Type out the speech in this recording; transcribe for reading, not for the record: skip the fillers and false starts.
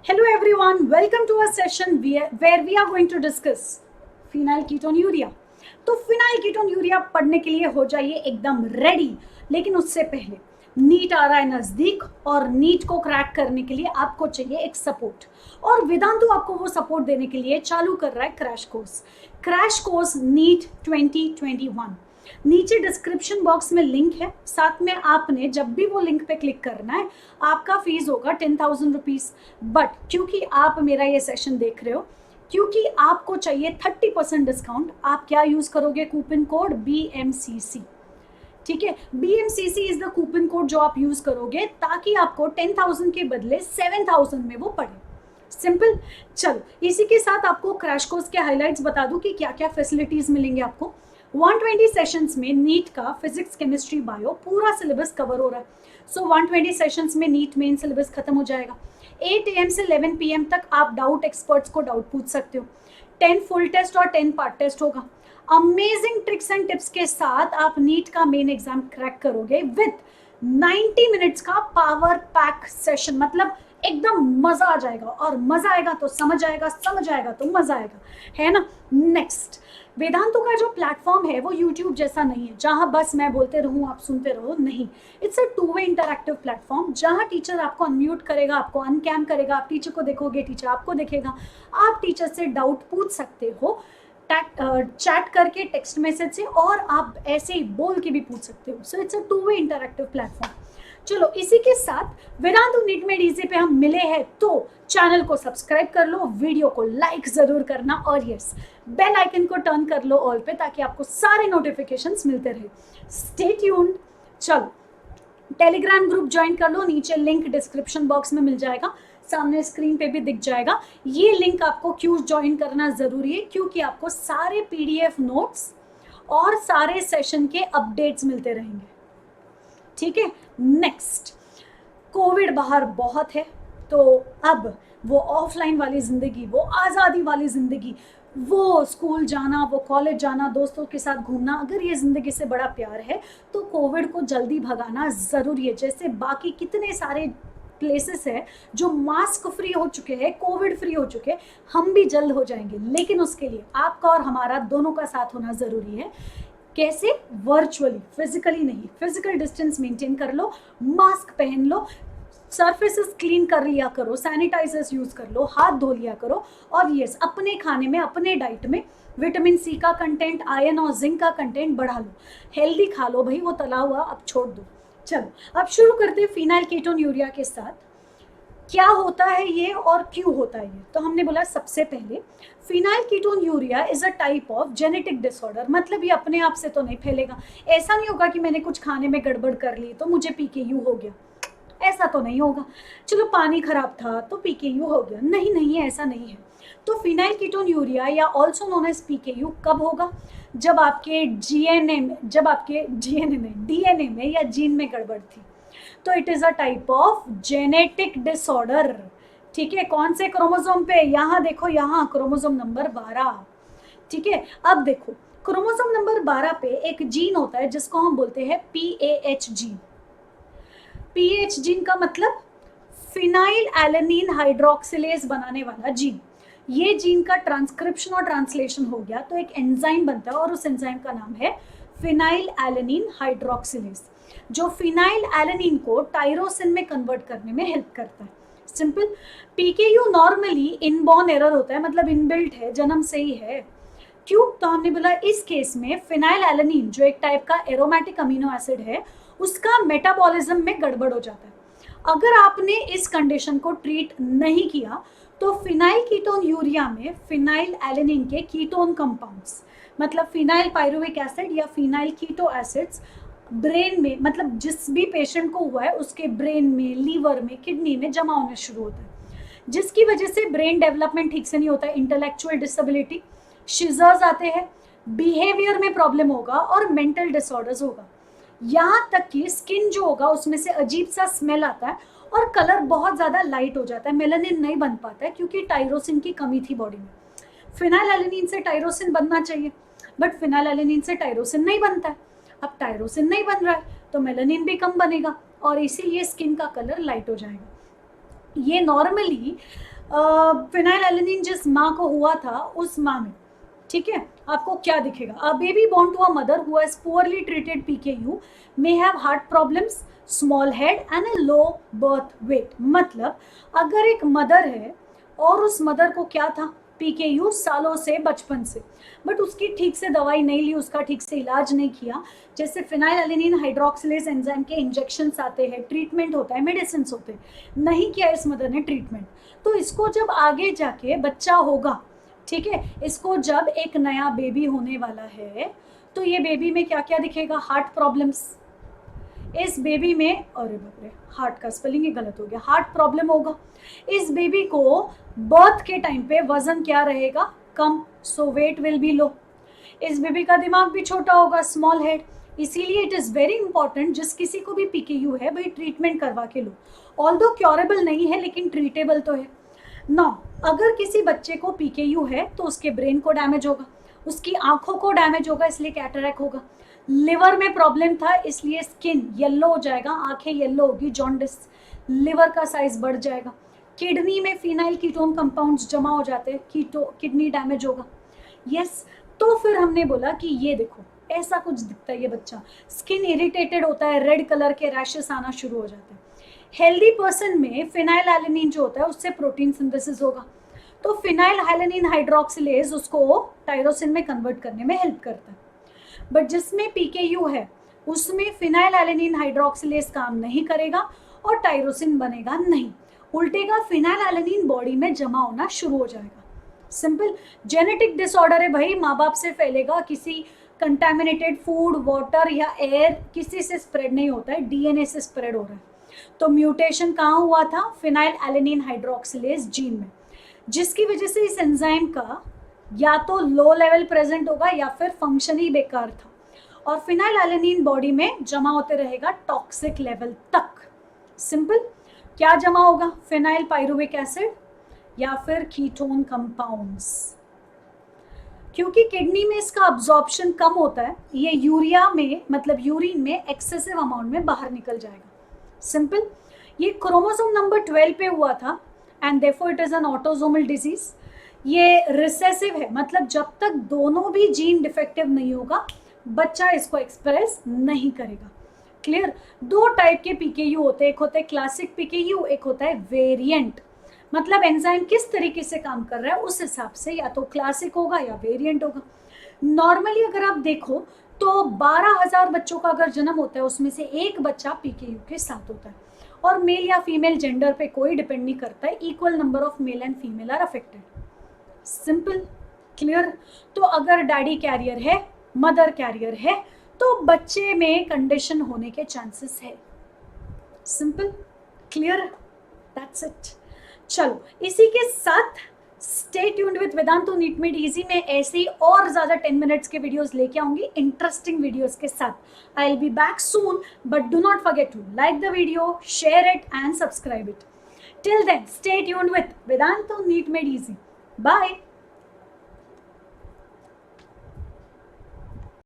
Hello everyone, welcome to our session where we are going to discuss phenylketonuria। तो phenylketonuria पढ़ने के लिए हो जाइए एकदम रेडी। लेकिन उससे पहले नीट आ रहा है नजदीक और नीट को क्रैक करने के लिए आपको चाहिए एक सपोर्ट, और वेदांतु आपको वो सपोर्ट देने के लिए चालू कर रहा है क्रैश कोर्स नीट 2021। नीचे डिस्क्रिप्शन बॉक्स में लिंक है, साथ में आपने जब भी वो लिंक पे क्लिक करना है आपका फीस होगा 10,000 रुपीज। बट क्योंकि आप मेरा ये सेशन देख रहे हो, क्योंकि आपको चाहिए 30% डिस्काउंट, आप क्या यूज करोगे? Coupon code BMCC। ठीक है, BMCC is the coupon code जो आप यूज करोगे ताकि आपको 10,000 के बदले 7,000 में वो पड़े। सिंपल। चलो इसी के साथ आपको क्रैश कोर्स के हाइलाइट्स बता दूं कि क्या क्या फैसिलिटीज मिलेंगे आपको। 120 सेशंस में नीट का फिजिक्स केमिस्ट्री बायो पूरा सिलेबस कवर हो रहा है। सो 120 सेशंस में नीट मेन सिलेबस खत्म हो जाएगा। 8 AM से 11 PM तक आप डाउट एक्सपर्ट्स को डाउट पूछ सकते हो। 10 फुल टेस्ट और 10 पार्ट टेस्ट होगा। अमेजिंग ट्रिक्स एंड टिप्स के साथ आप नीट का मेन एग्जाम क्रैक करोगे विद 90 मिनट्स का पावर पैक सेशन। मतलब एकदम मजा आ जाएगा, और मजा आएगा तो समझ आएगा, समझ आएगा तो मजा आएगा, है ना। नेक्स्ट, वेदांतु का जो प्लेटफॉर्म है वो यूट्यूब जैसा नहीं है जहां बस मैं बोलते रहूं आप सुनते रहो। नहीं, it's a 2 way interactive platform जहां टीचर आपको अनम्यूट करेगा, आपको अनकैम करेगा, आप टीचर को देखोगे, टीचर आपको देखेगा, आप टीचर से डाउट पूछ सकते हो चैट करके, टेक्स्ट मैसेज से, और आप ऐसे ही बोल के भी पूछ सकते हो। So it's a 2 way interactive platform. चलो इसी के साथ वेदांतु नीट मेड इजी पे हम मिले हैं, तो चैनल को सब्सक्राइब कर लो, वीडियो को लाइक जरूर करना, और यस बेल आइकन को टर्न कर लो ऑल पे ताकि आपको सारे नोटिफिकेशंस मिलते रहे। Stay tuned. चलो टेलीग्राम ग्रुप ज्वाइन कर लो, नीचे लिंक डिस्क्रिप्शन बॉक्स में मिल जाएगा, सामने स्क्रीन पे भी दिख जाएगा। ये लिंक आपको क्यों ज्वाइन करना जरूरी है? क्योंकि आपको सारे PDF नोट्स और सारे सेशन के अपडेट्स मिलते रहेंगे। ठीक है। नेक्स्ट, कोविड बाहर बहुत है, तो अब वो ऑफलाइन वाली जिंदगी, वो आज़ादी वाली जिंदगी, वो स्कूल जाना, वो कॉलेज जाना, दोस्तों के साथ घूमना, अगर ये जिंदगी से बड़ा प्यार है तो कोविड को जल्दी भगाना जरूरी है। जैसे बाकी कितने सारे प्लेसेस है जो मास्क फ्री हो चुके हैं, कोविड फ्री हो चुके हैं, हम भी जल्द हो जाएंगे। लेकिन उसके लिए आपका और हमारा दोनों का साथ होना जरूरी है। कैसे? वर्चुअली, फिजिकली नहीं। फिजिकल डिस्टेंस मेंटेन कर लो, मास्क पहन लो, सरफेसेस क्लीन कर लिया करो, सैनिटाइजर्स यूज कर लो, हाथ धो लिया करो, और यस अपने खाने में, अपने डाइट में विटामिन C का कंटेंट, आयरन और जिंक का कंटेंट बढ़ा लो। हेल्दी खा लो भाई, वो तला हुआ अब छोड़ दो। चलो अब शुरू करते हैं फिनाइलकेटोन्यूरिया के साथ। क्या होता है ये और क्यों होता है ये? तो हमने बोला सबसे पहले phenylketonuria is a type of genetic disorder. मतलब ये अपने आप से तो नहीं फैलेगा। ऐसा नहीं होगा कि मैंने कुछ खाने में गड़बड़ कर ली तो मुझे PKU हो गया, ऐसा तो नहीं होगा। चलो पानी खराब था तो PKU हो गया, नहीं नहीं ऐसा नहीं है। तो फिनाइलकेटोन्यूरिया या ऑल्सो नोन एज PKU कब होगा? जब आपके DNA में या जीन में गड़बड़ थी। तो it is a type of genetic disorder. ठीक है, कौन से क्रोमोसोम पे? यहाँ देखो, यहाँ क्रोमोसोम नंबर 12। ठीक है, अब देखो क्रोमोसोम नंबर 12 पे एक जीन होता है जिसको हम बोलते हैं PAH जीन। PAH जीन का मतलब फिनाइल एलेनिन हाइड्रोक्सिलेज बनाने वाला जीन। ये जीन का ट्रांसक्रिप्शन और ट्रांसलेशन हो गया तो एक एंजाइम बनता है, और उस एंजाइम का नाम है फिनाइल एलेनिन हाइड्रोक्सिलेज, जो फिनाइल एलेनिन को टायरोसिन में कन्वर्ट करने में हेल्प करता है। Simple. PKU normally inborn error होता है, मतलब इनबिल्ट है, जन्म से ही है। क्यों? तो हमने बोला इस केस में फिनाइल एलेनिन जो एक टाइप का एरोमेटिक अमीनो एसिड है, उसका मेटाबॉलिज्म में गड़बड़ हो जाता है। अगर आपने इस कंडीशन को ट्रीट नहीं किया तो फिनाइलकेटोन्यूरिया में फिनाइल एलेनिन के कीटोन कंपाउंड्स, मतलब फिनाइल पायरुविक एसिड या फिनाइल कीटो एसिड्स ब्रेन में, मतलब जिस भी पेशेंट को हुआ है उसके ब्रेन में, लीवर में, किडनी में जमा होने शुरू होता है, जिसकी वजह से ब्रेन डेवलपमेंट ठीक से नहीं होता है, इंटेलेक्चुअल डिसेबिलिटी, शिजर्स आते हैं, बिहेवियर में प्रॉब्लम होगा और मेंटल डिसऑर्डर्स होगा। यहाँ तक कि स्किन जो होगा उसमें से अजीब सा स्मेल आता है और कलर बहुत ज़्यादा लाइट हो जाता है, मेलानिन नहीं बन पाता है क्योंकि टायरोसिन की कमी थी बॉडी में। फिनाइलएलेनिन से टायरोसिन बनना चाहिए, बट फिनाइलएलेनिन से टायरोसिन नहीं बनता है। अब टायरोसिन नहीं बन रहा है तो मेलानिन भी कम बनेगा और इसीलिए स्किन का कलर लाइट हो जाएगा। ये नॉर्मली फिनाइलएलेनिन जिस माँ को हुआ था उस माँ में, ठीक है, आपको क्या दिखेगा? A baby born to a mother who has poorly treated PKU may have heart problems, small head and a low birth weight. मतलब अगर एक मदर है और उस मदर को क्या था, पीकेयू सालों से, बचपन से, बट उसकी ठीक से दवाई नहीं ली, उसका ठीक से इलाज नहीं किया, जैसे फिनाइलएलेनिन हाइड्रोक्सिलेज एंजाइम के इंजेक्शंस आते हैं, ट्रीटमेंट होता है, मेडिसिन होते हैं, नहीं किया इस मदर ने ट्रीटमेंट, तो इसको जब आगे जाके बच्चा होगा, ठीक है, इसको जब एक नया बेबी होने वाला है तो ये बेबी में क्या क्या दिखेगा? Heart problems. इस बेबी में, अरे बाप रे, हार्ट का स्पेलिंग ही गलत हो गया, हार्ट प्रॉब्लम होगा। इस बेबी को बर्थ के टाइम पे वजन क्या रहेगा? कम, सो वेट विल बी लो। इस बेबी का दिमाग भी छोटा होगा, स्मॉल हेड। इसीलिए इट इज़ वेरी इंपॉर्टेंट, जिस किसी को भी पीकेयू है भाई ट्रीटमेंट करवा के लो। ऑल्दो क्योरेबल नहीं है लेकिन ट्रीटेबल तो है ना। अगर किसी बच्चे को पीकेयू है तो उसके ब्रेन को डैमेज होगा, उसकी आंखों को डैमेज होगा, इसलिए कैटरैक्ट होगा। लिवर में प्रॉब्लम था इसलिए स्किन येलो हो जाएगा, आंखें येलो होगी, जॉन्डिस, लिवर का साइज बढ़ जाएगा। किडनी में फिनाइल कीटोन कंपाउंड्स जमा हो जाते हैं, किडनी डैमेज होगा। यस, तो फिर हमने बोला कि ये देखो ऐसा कुछ दिखता है ये बच्चा, स्किन इरिटेटेड होता है, रेड कलर के रैशेस आना शुरू हो जाते हैं। हेल्दी पर्सन में फिनाइलएलेनिन जो होता है उससे प्रोटीन सिंथेसिस होगा, तो फिनाइलएलेनिन हाइड्रोक्सिलेज उसको टायरोसिन में कन्वर्ट करने में हेल्प करता है। बट जिसमें पीकेयू है उसमें फिनाइलएलेनिन हाइड्रोक्सिलेज काम नहीं करेगा और टायरोसिन बनेगा नहीं, उल्टेगा फिनाइलएलेनिन बॉडी में जमा होना शुरू हो जाएगा। सिंपल जेनेटिक डिसऑर्डर है भाई, माँ बाप से फैलेगा, किसी कंटेमिनेटेड फूड, वाटर या एयर किसी से स्प्रेड नहीं होता है, डीएनए से स्प्रेड हो रहा है। तो म्यूटेशन कहाँ हुआ था? फिनाइलएलेनिन हाइड्रोक्सिलेज जीन में, जिसकी वजह से इस एंजाइम का या तो लो लेवल प्रेजेंट होगा या फिर फंक्शन ही बेकार था, और फिनाइलएलेनिन बॉडी में जमा होते रहेगा टॉक्सिक लेवल तक। सिंपल, क्या जमा होगा? फिनाइल पाइरुविक एसिड या फिर कीटोन कंपाउंड्स। क्योंकि किडनी में इसका अब्जॉर्प्शन कम होता है, ये यूरिया में, मतलब यूरिन में एक्सेसिव अमाउंट में बाहर निकल जाएगा। सिंपल, ये क्रोमोसोम नंबर 12 पे हुआ था and therefore it is an autosomal disease. ये रिसेसिव है, मतलब जब तक दोनों भी जीन डिफेक्टिव नहीं होगा बच्चा इसको एक्सप्रेस नहीं करेगा। क्लियर? दो टाइप के पीकेयू होते हैं, एक होता है क्लासिक पीकेयू, एक होता है वेरिएंट। मतलब एंजाइम किस तरीके से काम कर रहा है उस हिसाब से या तो क्लासिक होगा या वेरिएंट होगा। नॉर्मली अगर आप देखो तो 12,000 बच्चों का अगर जन्म होता है उसमें से एक बच्चा पीकेयू के साथ होता है, और मेल या फीमेल जेंडर पे कोई डिपेंड नहीं करता है, equal number of male and female are affected. Simple, clear? तो अगर डैडी कैरियर है, मदर कैरियर है, तो बच्चे में कंडीशन होने के चांसेस है। Simple, clear? That's it. चलो, इसी के साथ stay tuned with Vedantu NEET made easy में ऐसे ही और ज़्यादा 10 मिनट्स के वीडियोस लेके आऊंगी, इंटरेस्टिंग वीडियोस के साथ। I will be back soon, but do not forget to like the video, share it and subscribe it. Till then, stay tuned with Vedantu Neat Made Easy. Bye.